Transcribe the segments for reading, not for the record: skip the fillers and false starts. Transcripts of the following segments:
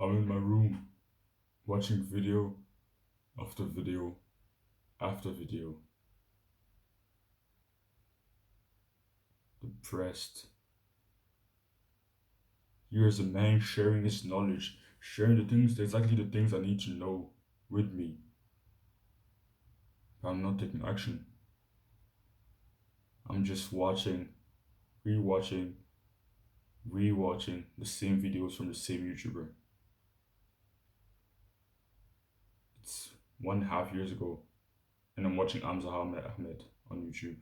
I'm in my room watching video after video after video, depressed. Here's a man sharing his knowledge, sharing exactly the things I need to know with me, but I'm not taking action. I'm just watching, rewatching, rewatching the same videos from the same YouTuber. It's 1.5 years ago, and I'm watching Amza Ahmed on YouTube.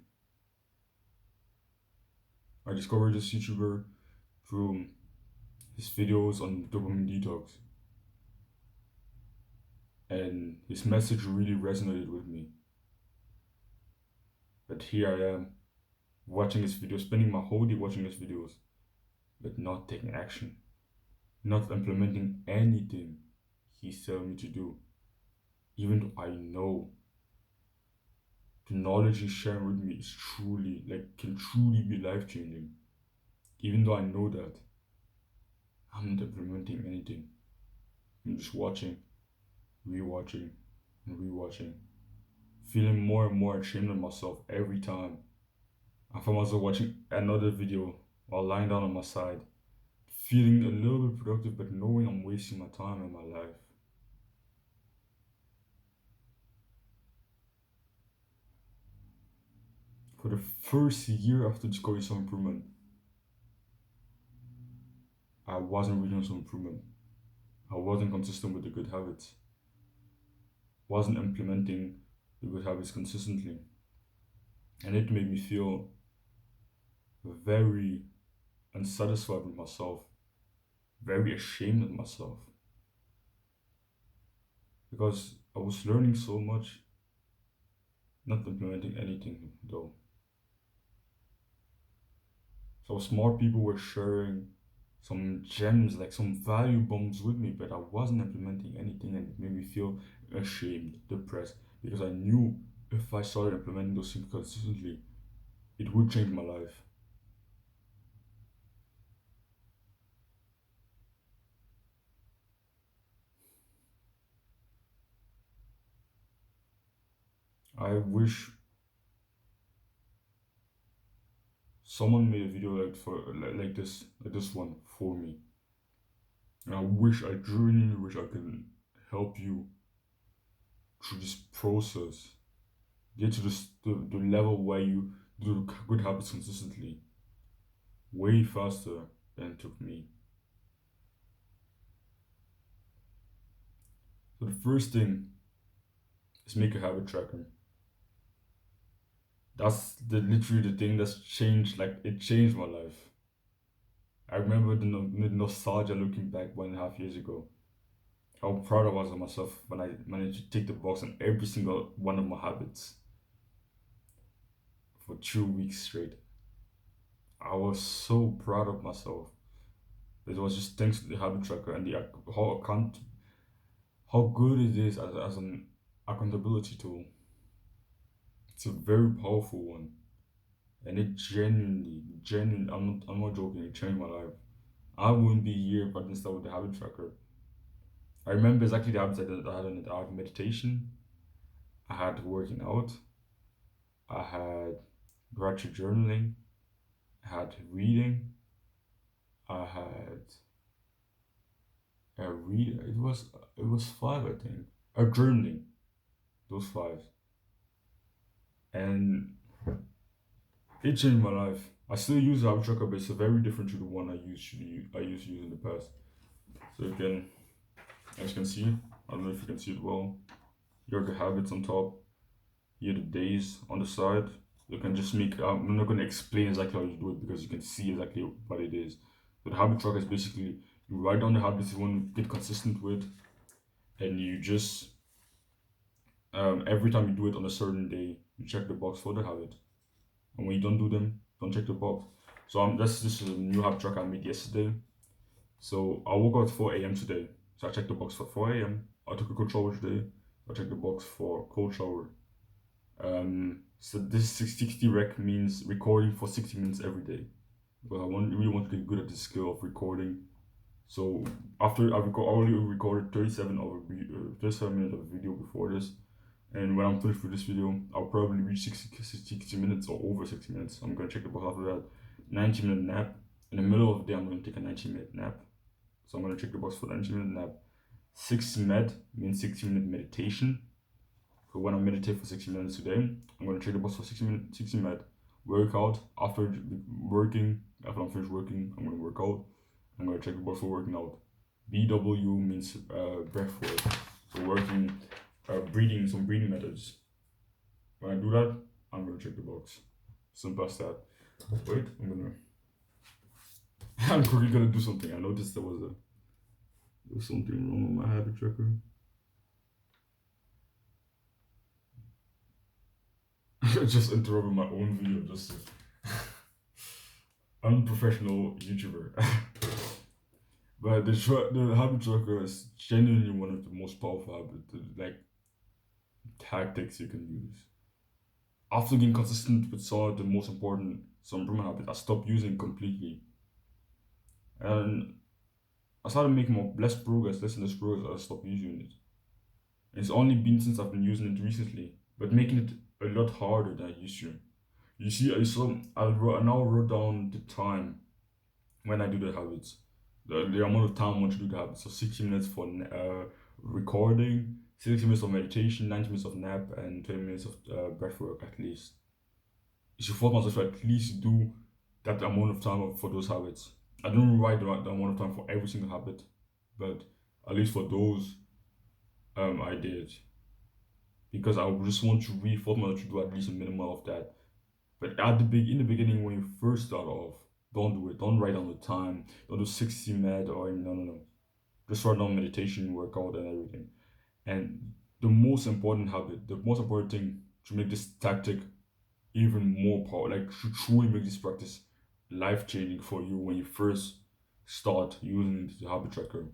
I discovered this YouTuber through his videos on dopamine detox, and his message really resonated with me. But here I am, watching his videos, spending my whole day watching his videos, but not taking action, not implementing anything he's telling me to do, even though I know the knowledge he's sharing with me is truly, can truly be life changing. Even though I know that, I'm not implementing anything. I'm just watching, rewatching, and rewatching, feeling more and more ashamed of myself every time. I found myself watching another video while lying down on my side, feeling a little bit productive, but knowing I'm wasting my time and my life. For the first year after discovering some improvement, I wasn't reading some improvement. I wasn't consistent with the good habits, wasn't implementing the good habits consistently. And it made me feel very unsatisfied with myself, very ashamed of myself. Because I was learning so much, not implementing anything though. So smart people were sharing some gems, like some value bombs with me, but I wasn't implementing anything, and it made me feel ashamed, depressed, because I knew if I started implementing those things consistently, it would change my life. I wish someone made a video like this one for me. And I wish, I genuinely wish I could help you through this process, get to the level where you do good habits consistently way faster than it took me. So the first thing is make a habit tracker. That's literally the thing that's changed. Like, it changed my life. I remember the nostalgia looking back 1.5 years ago. How proud I was of myself when I managed to tick the box on every single one of my habits for 2 weeks straight. I was so proud of myself. It was just thanks to the habit tracker and the how good it is as an accountability tool. It's a very powerful one, and it genuinely, I'm not joking. It changed my life. I wouldn't be here if I didn't start with the habit tracker. I remember exactly the habits I had on it. I had meditation, I had working out, I had gratitude journaling, I had reading, I had it was five, I think. Journaling, those five, and it changed my life. I still use habit tracker, but it's a very different to the one I used to use in the past. So you can, as you can see, I don't know if you can see it well. Here are the habits on top. Here are the days on the side. You can just make. I'm not going to explain exactly how you do it because you can see exactly what it is. But the habit tracker is basically you write down the habits you want to get consistent with, and you just every time you do it on a certain day, you check the box for the habit. And when you don't do them, don't check the box. So this is a new habit tracker I made yesterday. So I woke up at 4 a.m. today. So I checked the box for 4 a.m. I took a cold shower today. I checked the box for cold shower. So this 60 rec means recording for 60 minutes every day. Because really want to get good at the skill of recording So after I already recorded 37 minutes of video before this, and when I'm finished with this video, I'll probably reach 60 minutes or over 60 minutes. I'm gonna check the box after that. 90-minute nap. In the middle of the day, I'm gonna take a 90-minute nap. So I'm gonna check the box for the 90-minute nap. 60 med means 60-minute meditation. So when I meditate for 60 minutes today, I'm gonna check the box for 60 med. Workout after working. After I'm finished working, I'm gonna work out. I'm gonna check the box for working out. BW means breath work. So working, breathing, some breathing methods. When I do that, I'm gonna check the box. Simple as that. Wait, I'm quickly gonna do something. I noticed there was something wrong with my habit tracker. I just interrupted my own video just to unprofessional YouTuber. But the habit tracker is genuinely one of the most powerful like tactics you can use. After getting consistent with some of the most important some improvement habits, I stopped using it completely. And I started making more less progress, less and less progress as I stopped using it. It's only been since I've been using it recently, but making it a lot harder than I used to. You see, I now wrote down the time when I do the habits, the amount of time I want to do the habits. So 60 minutes for recording, 60 minutes of meditation, 90 minutes of nap, and 20 minutes of breath work at least. You should force myself to at least do that amount of time for those habits. I don't write the amount of time for every single habit, but at least for those, I did because I just want to reinforce myself to do at least a minimum of that. But in the beginning, when you first start off, don't do it. Don't write down the time. Don't do 60 med or no. Just write down meditation, workout, and everything. And the most important habit, the most important thing to make this tactic even more powerful, like to truly make this practice life changing for you when you first start using the habit tracker.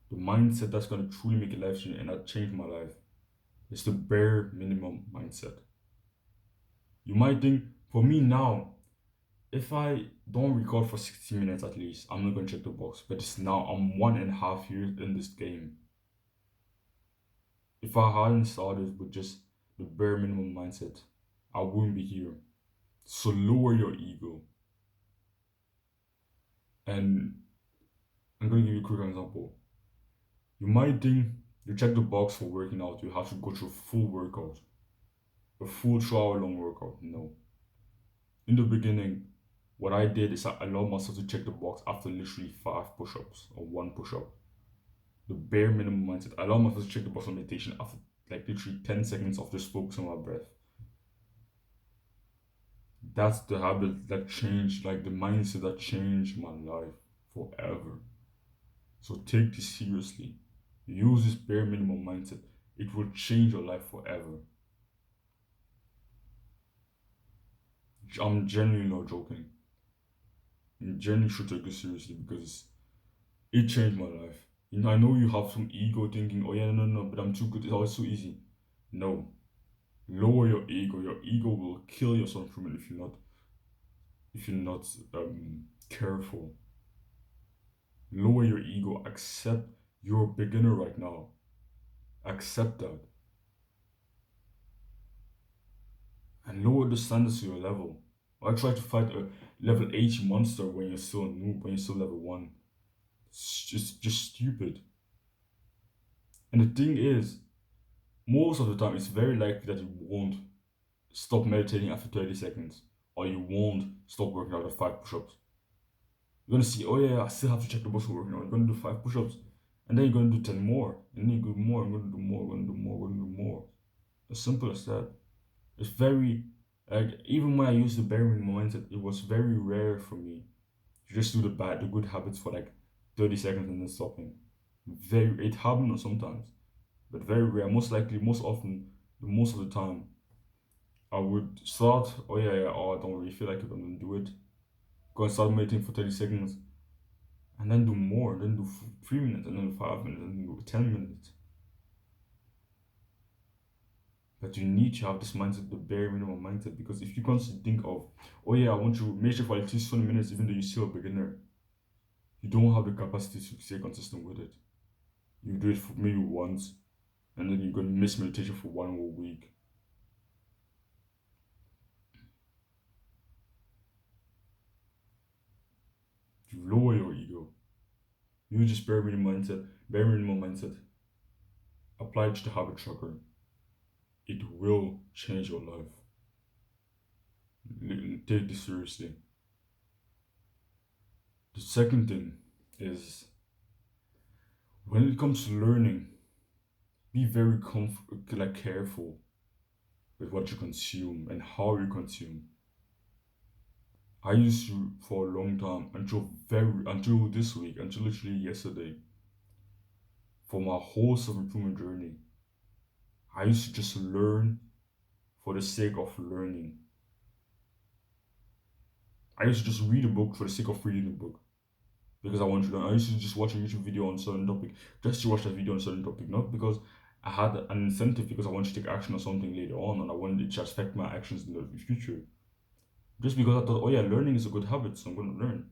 The mindset that's gonna truly make it life changing and that changed my life. It's the bare minimum mindset. You might think, for me now, if I don't record for 60 minutes at least, I'm not gonna check the box. But it's now I'm 1.5 years in this game. If I hadn't started with just the bare minimum mindset, I wouldn't be here. So lower your ego. And I'm gonna give you a quick example. You might think you check the box for working out, you have to go through a full workout, a full 2 hour long workout. No. In the beginning, what I did is I allowed myself to check the box after literally 5 push-ups or 1 push-up. The bare minimum mindset. I allow myself to check the box on meditation after like literally 10 seconds of just focusing on my breath. That's the habit that changed, like the mindset that changed my life forever. So take this seriously. Use this bare minimum mindset. It will change your life forever. I'm genuinely not joking. You genuinely should take this seriously because it changed my life. I know you have some ego thinking, oh yeah, no, but I'm too good. It's always so easy. No. Lower your ego. Your ego will kill your self-improvement if you're not careful. Lower your ego. Accept you're a beginner right now. Accept that. And lower the standards to your level. Why try to fight a level 80 monster when you're still a noob, when you're still level 1? It's just stupid. And the thing is, most of the time, it's very likely that you won't stop meditating after 30 seconds, or you won't stop working out at 5 push-ups. You're gonna see, oh yeah, I still have to check the box for working out. You're gonna do 5 push-ups, and then you're gonna do 10 more, and then you go more, I'm gonna do more, I'm gonna do more, I'm gonna do more. As simple as that. It's very, like, even when I used the bare minimum mindset, it was very rare for me to just do the good habits for like 30 seconds and then stopping. It happened sometimes, but very rare. Most likely, most often, most of the time, I would start, oh yeah, oh, I don't really feel like it, I'm gonna do it. Go and start meditating for 30 seconds, and then do more, then do 3 minutes, and then 5 minutes, and then do 10 minutes. But you need to have this mindset, the bare minimum mindset, because if you constantly think of, oh yeah, I want to measure for at least 20 minutes, even though you're still a beginner, you don't have the capacity to stay consistent with it. You do it for maybe once, and then you're gonna miss meditation for 1 whole week. You lower your ego. You just bare minimum mindset. Apply it to the habit tracker. It will change your life. Take this seriously. The second thing is when it comes to learning, be very careful with what you consume and how you consume. I used to for a long time until this week, until literally yesterday, for my whole self-improvement journey, I used to just learn for the sake of learning. I used to just read a book for the sake of reading a book. Because I wanted to learn. I used to just watch a YouTube video on a certain topic, just to watch that video on a certain topic, not because I had an incentive because I wanted to take action on something later on and I wanted it to affect my actions in the future. Just because I thought, oh yeah, learning is a good habit, so I'm going to learn.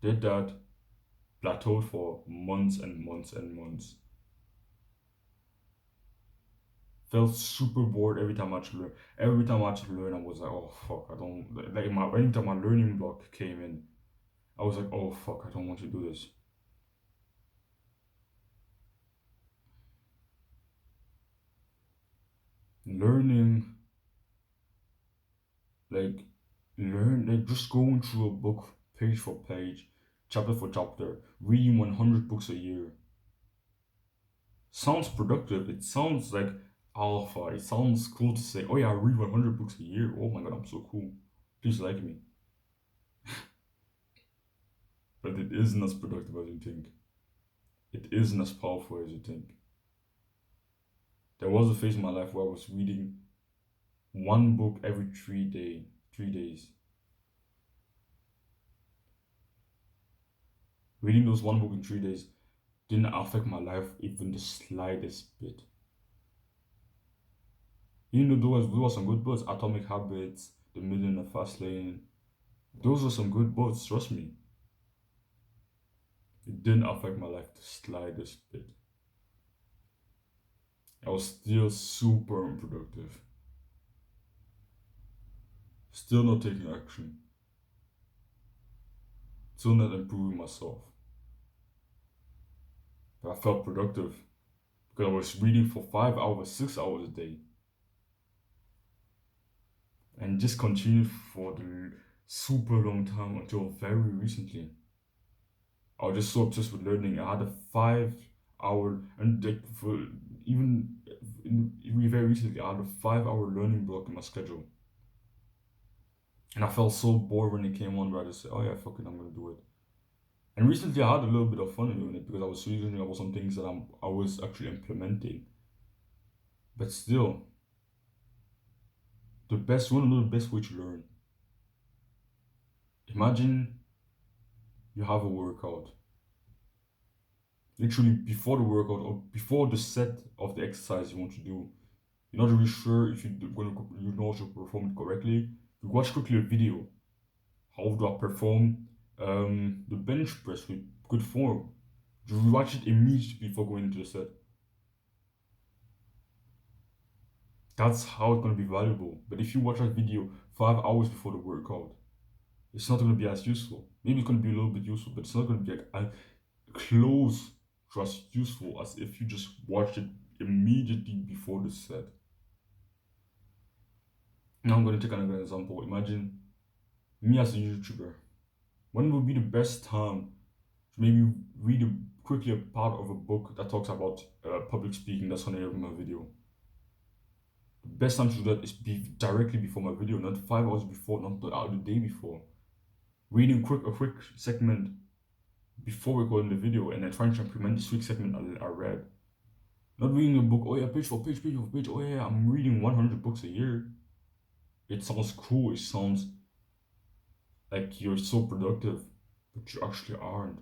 Did that, plateaued for months and months and months. Felt super bored every time I had to learn. Every time I had to learn, I was like, oh fuck, I don't like every time my learning block came in, I was like, oh fuck, I don't want to do this. Learning, like just going through a book page for page, chapter for chapter, reading 100 books a year. Sounds productive. It sounds like alpha. It sounds cool to say, oh yeah, I read 100 books a year. Oh my god, I'm so cool. Please like me. But it isn't as productive as you think. It isn't as powerful as you think. There was a phase in my life where I was reading one book every 3 days. Reading those one book in 3 days didn't affect my life even the slightest bit. You know, those were some good books. Atomic Habits, The Millionaire Fast Lane. Those were some good books, trust me. It didn't affect my life the slightest bit. I was still super unproductive. Still not taking action. Still not improving myself. But I felt productive because I was reading for 5 hours, 6 hours a day. And just continued for the super long time until very recently. I was just so obsessed with learning. I had a 5 hour, and like for even very recently, I had a 5 hour learning block in my schedule. And I felt so bored when it came on where I just said, oh yeah, fuck it, I'm gonna do it. And recently I had a little bit of fun doing it because I was reasoning about some things that I was actually implementing. But still, one of the best way to learn. Imagine you have a workout. Literally before the workout or before the set of the exercise you want to do, you're not really sure if you know how to perform it correctly. You watch quickly a video. How do I perform the bench press with good form? You watch it immediately before going into the set. That's how it's gonna be valuable. But if you watch that video 5 hours before the workout, it's not gonna be as useful. Maybe it's gonna be a little bit useful, but it's not gonna be like as close to as useful as if you just watched it immediately before the set. Now I'm gonna take another example. Imagine me as a YouTuber. When would be the best time to maybe quickly a part of a book that talks about public speaking that's on the end of my video? The best time to do that is directly before my video, not 5 hours before, not the day before. Reading a quick segment before recording the video and then trying to implement this quick segment I read. Not reading a book, oh yeah, page for page, page for page, oh yeah, I'm reading 100 books a year. It sounds cool, it sounds like you're so productive, but you actually aren't.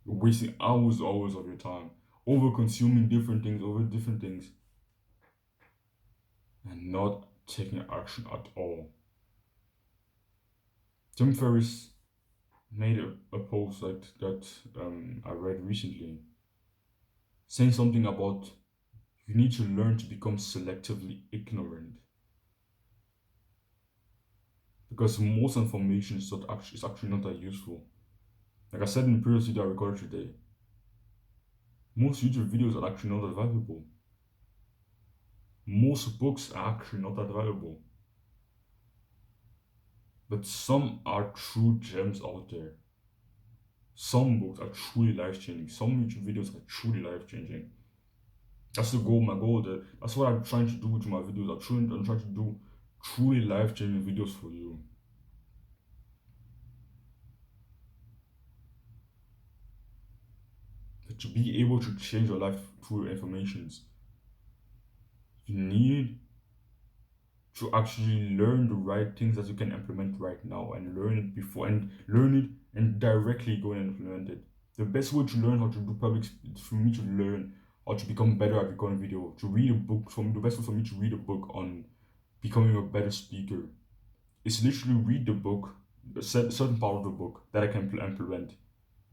You're wasting hours of your time over consuming different things and not taking action at all. Tim Ferriss made a post that I read recently, saying something about you need to learn to become selectively ignorant because most information is actually not that useful. Like I said in the previous video I recorded today, most YouTube videos are actually not that valuable. Most books are actually not that valuable. But some are true gems out there. Some books are truly life changing. Some YouTube videos are truly life changing. That's the goal, my goal. That's what I'm trying to do with my videos. I'm trying to do truly life changing videos for you. But to be able to change your life through your informations, you need to actually learn the right things that you can implement right now and learn it and directly go and implement it. The best way to learn how to do public for me to learn how to become better at recording video, to read a book from the best way for me to read a book on becoming a better speaker is literally read the book, certain part of the book that I can implement.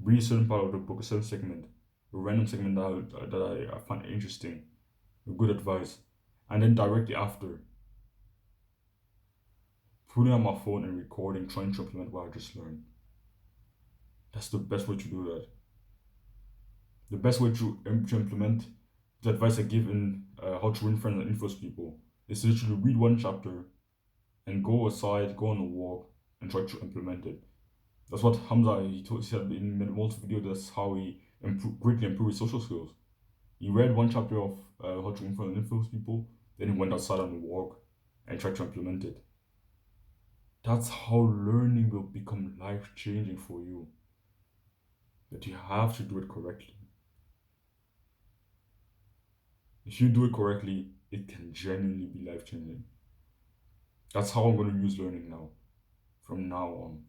Read a certain part of the book, a certain segment, a random segment that I find interesting, good advice, and then directly after putting on my phone and recording, trying to implement what I just learned. That's the best way to do that. The best way to implement the advice I give in How to Win Friends and Influence People is to literally read one chapter and go aside, go on a walk, and try to implement it. That's what Hamza he said in multiple videos. That's how he greatly improved his social skills. He read one chapter of How to Win Friends and Influence People, then he went outside on a walk and tried to implement it. That's how learning will become life changing for you. But you have to do it correctly. If you do it correctly, it can genuinely be life changing. That's how I'm going to use learning now, from now on.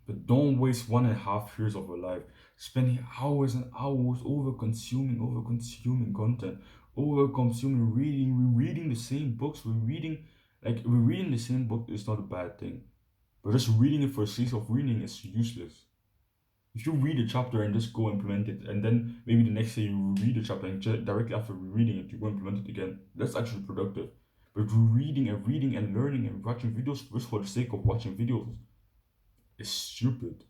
But don't waste 1.5 years of your life spending hours and hours over consuming content, over consuming reading, rereading the same books, rereading the same book is not a bad thing. But just reading it for the sake of reading is useless. If you read a chapter and just go implement it, and then maybe the next day you read the chapter and directly after reading it, you go implement it again, that's actually productive. But reading and learning and watching videos just for the sake of watching videos is stupid.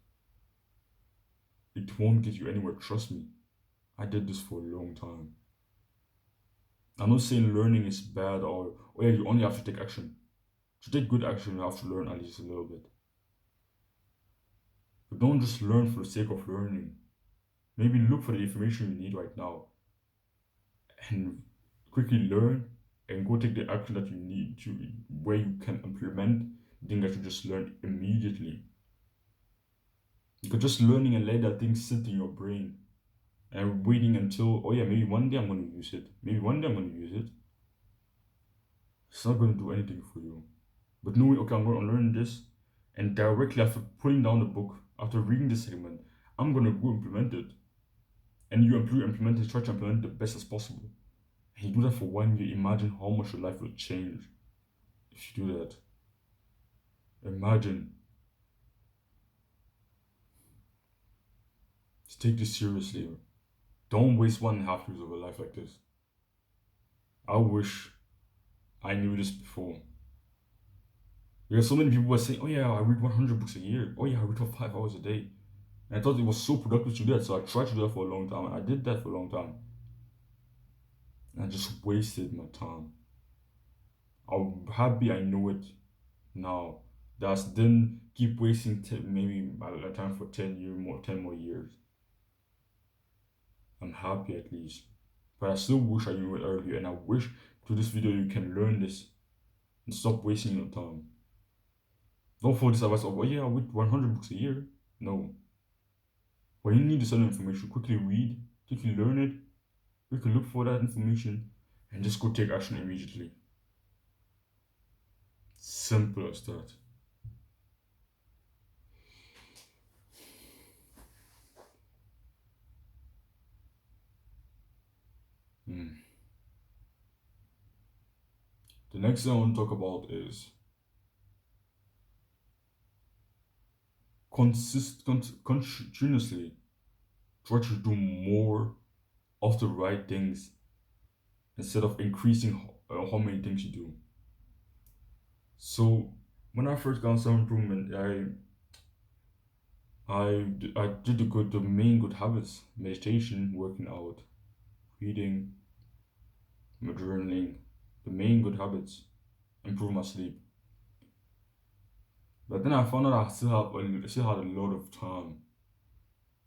It won't get you anywhere, trust me. I did this for a long time. I'm not saying learning is bad or oh yeah, you only have to take action. To take good action, you have to learn at least a little bit. But don't just learn for the sake of learning. Maybe look for the information you need right now and quickly learn and go take the action that you need to where you can implement the thing that you just learned immediately. Because just learning and let that thing sit in your brain and waiting until oh yeah, maybe one day I'm gonna use it. Maybe one day I'm gonna use it. It's not gonna do anything for you. But knowing okay, I'm gonna learn this and directly after putting down the book, after reading this segment, I'm gonna go implement it. And you implement it, try to implement it the best as possible. And you do that for 1 year, imagine how much your life will change if you do that. Imagine. Just take this seriously. Don't waste 1.5 years of your life like this. I wish I knew this before. Because so many people were saying, oh yeah, I read 100 books a year. Oh yeah, I read for 5 hours a day. And I thought it was so productive to do that, so I tried to do that for a long time. And I did that for a long time. And I just wasted my time. I'm happy I know it now. That's then keep wasting maybe a time for 10 more years. I'm happy at least. But I still wish I knew it earlier, and I wish through this video you can learn this and stop wasting your time. Don't follow this advice of, oh yeah, I read 100 books a year. No. When you need certain information, quickly read, quickly learn it, quickly look for that information, and just go take action immediately. Simple as that. Mm. The next thing I want to talk about is continuously try to do more of the right things instead of increasing how many things you do. So when I first got some improvement, I did the main good habits: meditation, working out, reading, journaling, the main good habits, improve my sleep. But then I found out I still had a lot of time,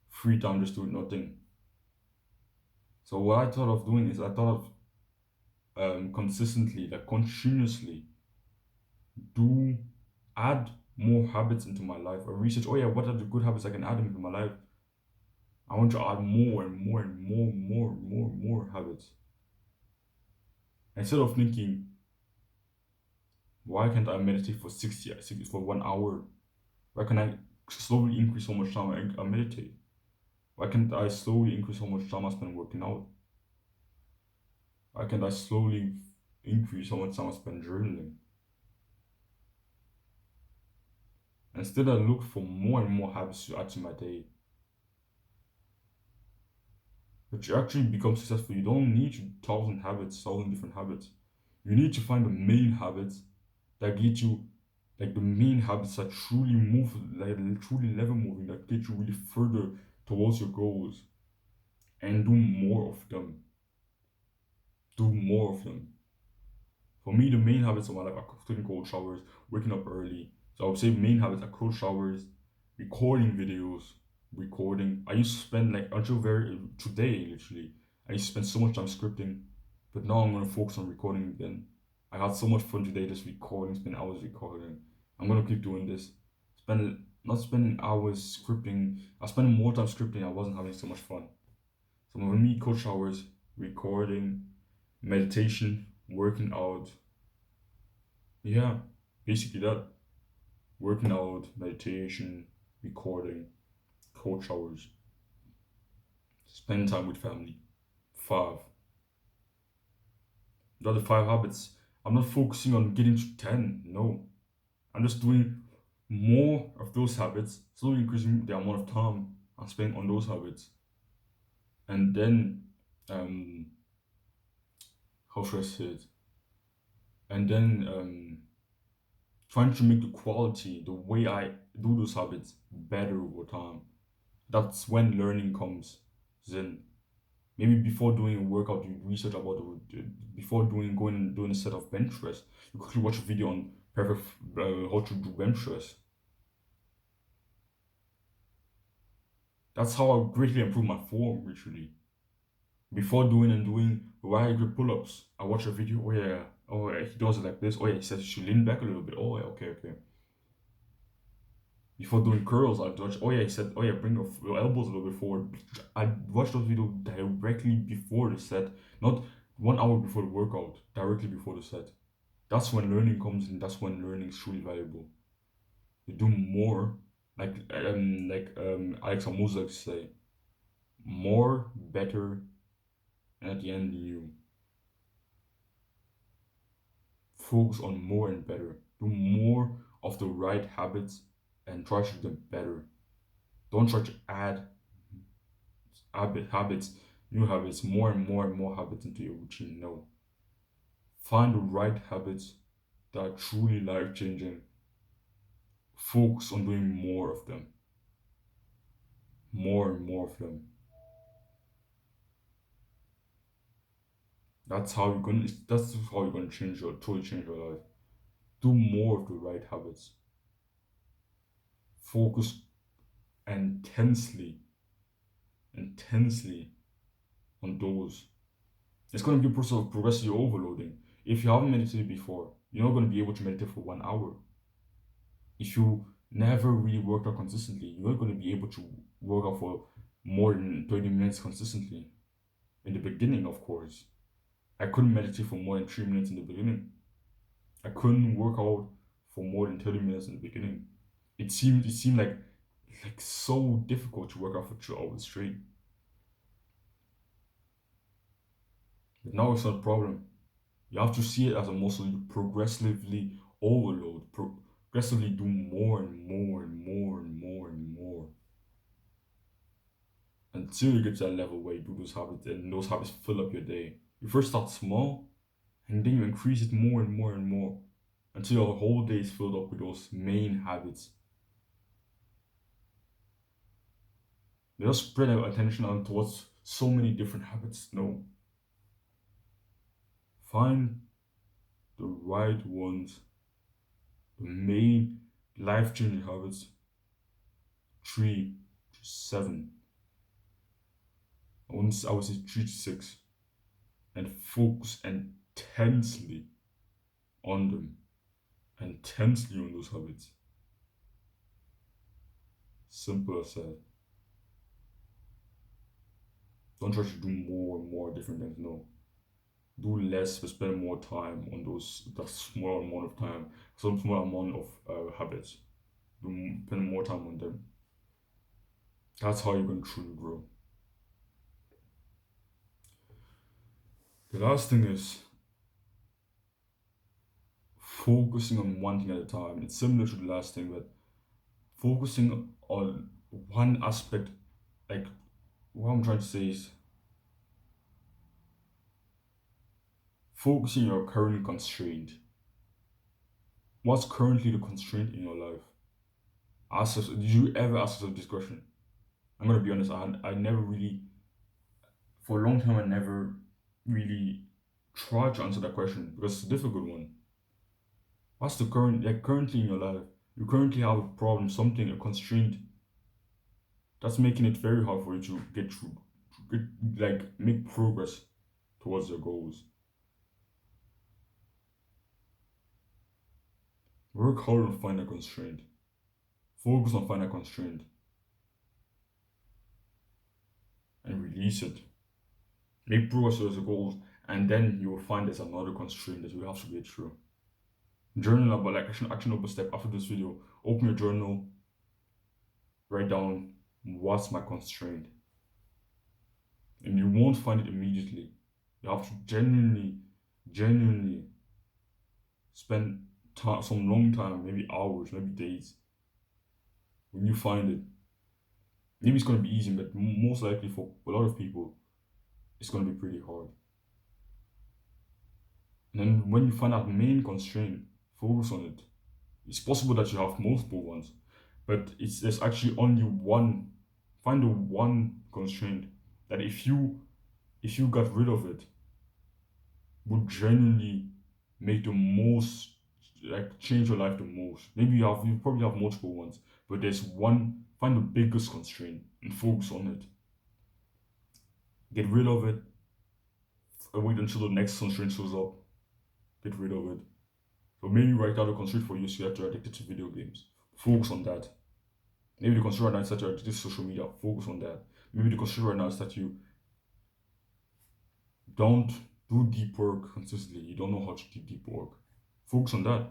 free time, just doing nothing. So what I thought of doing is I thought of consistently, like continuously, do add more habits into my life. I research, oh yeah, what are the good habits I can add into my life? I want to add more and more and more habits. Instead of thinking, why can't I meditate for 60 for 1 hour? Why can I slowly increase how much time I meditate? Why can't I slowly increase how much time I spend working out? Why can't I slowly increase how much time I spend journaling? Instead, I look for more and more habits to add to my day. But you actually become successful, you don't need 1,000 habits, 1,000 different habits. You need to find the main habits that get you, like the main habits that truly move, like truly level moving, that get you really further towards your goals, and do more of them. Do more of them. For me, the main habits of my life are taking cold showers, waking up early. So I would say main habits are cold showers, recording videos, recording. I used to spend like until very today literally. I used to spend so much time scripting, but now I'm gonna focus on recording again. I had so much fun today just recording, spend hours recording. I'm gonna keep doing this. Spend not spending hours scripting. I spent more time scripting. I wasn't having so much fun. So for me, cold showers, recording, meditation, working out. Yeah, basically that. Working out, meditation, recording, cold showers, spend time with family. Five. The other five habits. I'm not focusing on getting to 10. No. I'm just doing more of those habits, slowly increasing the amount of time I spend on those habits. And then, um, how should I say it? And then, trying to make the quality, the way I do those habits better over time. That's when learning comes in. Maybe before doing a workout, you research about before going and doing a set of bench press. You quickly watch a video on perfect how to do bench press. That's how I greatly improve my form. Literally, before doing wide grip pull-ups, I watch a video. Oh yeah, he does it like this. Oh yeah, he says you should lean back a little bit. Oh yeah, okay. Before doing curls, I'd watch, oh yeah, he said, oh yeah, bring your elbows a little bit forward. I watched those videos directly before the set, not 1 hour before the workout, directly before the set. That's when learning comes in, that's when learning is truly valuable. You do more, like Alex Hormozi likes to say, more, better, and at the end you focus on more and better. Do more of the right habits and try to do them better. Don't try to add habits, new habits, more and more habits into your routine. No. Find the right habits that are truly life changing. Focus on doing more of them. More and more of them. That's how you're gonna totally change your life. Do more of the right habits. Focus intensely, intensely on those. It's gonna be a process of progressive overloading. If you haven't meditated before, you're not gonna be able to meditate for 1 hour. If you never really work out consistently, you're not going to be able to work out for more than 30 minutes consistently. In the beginning, of course, I couldn't meditate for more than 3 minutes in the beginning. I couldn't work out for more than 30 minutes in the beginning. It seemed like so difficult to work out for 2 hours straight. But now it's not a problem. You have to see it as a muscle. You progressively overload, progressively do more and more and more and more and until you get to that level where you do those habits and those habits fill up your day. You first start small and then you increase it more and more and more until your whole day is filled up with those main habits. They don't spread our attention out towards so many different habits. No. Find the right ones, the main life changing habits, 3 to 7. I would say 3 to 6, and focus intensely on them, intensely on those habits. Simple as that. Don't try to do more and more different things. No, do less but spend more time on those that small amount of time, some small amount of habits. Spend more time on them. That's how you're going to truly grow. The last thing is focusing on one thing at a time. It's similar to the last thing, but focusing on one aspect. Like, what I'm trying to say is focusing on your current constraint. What's currently the constraint in your life? Did you ever ask yourself this question? I'm gonna be honest. I never really, for a long time, I never really tried to answer that question because it's a difficult one. What's the currently in your life? You currently have a problem, something, a constraint that's making it very hard for you to get through, make progress towards your goals. Work hard on finding a constraint. Focus on finding a constraint and release it. Make progress towards your goals, and then you will find there's another constraint that you have to get through. Journal about like actionable step after this video. Open your journal, write down what's my constraint. And you won't find it immediately. You have to genuinely spend some long time, maybe hours, maybe days. When you find it, maybe it's going to be easy, but most likely for a lot of people, it's going to be pretty hard. And then when you find that main constraint, focus on it. It's possible that you have multiple ones, but there's actually only one. Find the one constraint that if you got rid of it, would genuinely make the most, like change your life the most. Maybe you probably have multiple ones, but there's one. Find the biggest constraint and focus on it. Get rid of it. Wait until the next constraint shows up. Get rid of it. So maybe write out a constraint for you so you're addicted to video games. Focus on that. Maybe the constraint right now is that you're addicted to social media. Focus on that. Maybe the constraint right now is that you don't do deep work consistently. You don't know how to do deep work. Focus on that.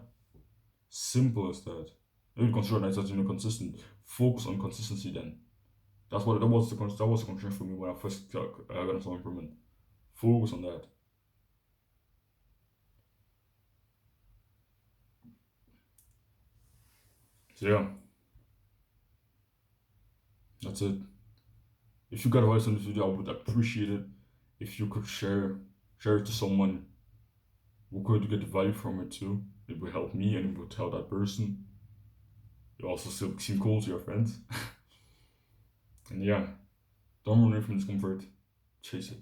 Simple as that. Maybe the constraint right now is that you're not consistent. Focus on consistency then. That was the constraint for me when I first got some improvement. Focus on that. So yeah, that's it. If you got advice on this video, I would appreciate it if you could share it to someone who could get value from it too. It would help me and it would help that person. It also seem cool to your friends. And yeah, don't run away from discomfort. Chase it.